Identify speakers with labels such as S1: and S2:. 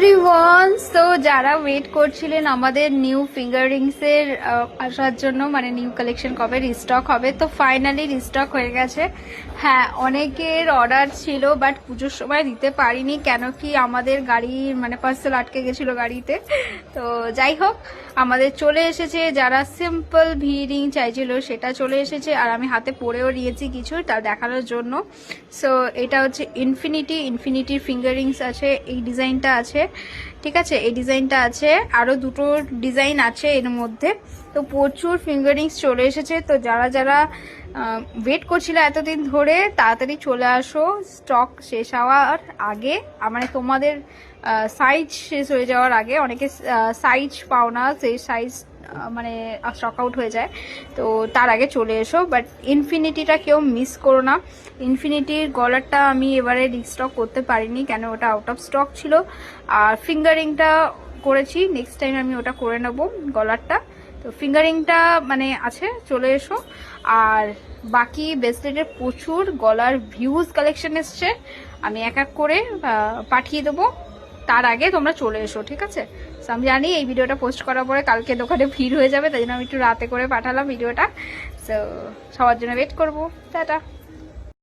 S1: Everyone, তো যারা wait করছিলেন আমাদের নিউ ফিঙ্গার রিংসের আসার জন্য, মানে নিউ কালেকশন কবে রিস্টক হবে, তো ফাইনালি রিস্টক হয়ে গেছে। হ্যাঁ, অনেকের অর্ডার ছিল বাট পুজোর সময় দিতে পারিনি, কেন কি আমাদের গাড়ির মানে পার্সেল আটকে গেছিলো গাড়িতে। তো যাই হোক, আমাদের চলে এসেছে। যারা সিম্পল ভি রিং চাইছিল সেটা চলে এসেছে, আর আমি হাতে পরেও নিয়েছি কিছু তা দেখানোর জন্য। সো এটা হচ্ছে ইনফিনিটির ফিঙ্গার রিংস আছে, এই ডিজাইনটা আছে, ঠিক আছে, এই ডিজাইনটা আছে, আরও দুটো ডিজাইন আছে এর মধ্যে। তো প্রচুর ফিঙ্গার রিংস চলে এসেছে। তো যারা যারা ওয়েট করছিল এতদিন ধরে, তাড়াতাড়ি চলে আসো, স্টক শেষ হওয়ার আগে, মানে তোমাদের সাইজ শেষ হয়ে যাওয়ার আগে। অনেকে সাইজ পাও না, সেই সাইজ মানে স্টক আউট হয়ে যায়, তো তার আগে চলে এসো। বাট ইনফিনিটিটা কেউ মিস করো না। ইনফিনিটির গলারটা আমি এবারে রিস্টক করতে পারিনি, কেন ওটা আউট অফ স্টক ছিল। আর ফিঙ্গারিংটা করেছি, নেক্সট টাইম আমি ওটা করে নেবো গলারটা। তো ফিঙ্গারিংটা মানে আছে, চলে এসো। আর বাকি ব্রেসলেটের প্রচুর গলার ভিউজ কালেকশন এসছে, আমি এক এক করে পাঠিয়ে দেবো, তার আগে তোমরা চলে এসো, ঠিক আছে। আমি জানি এই ভিডিওটা পোস্ট করার পরে কালকে দোকানে ভিড় হয়ে যাবে, তাই জন্য আমি একটু রাতে করে পাঠালাম ভিডিওটা। সো সবার জন্য ওয়েট করবো, টাটা।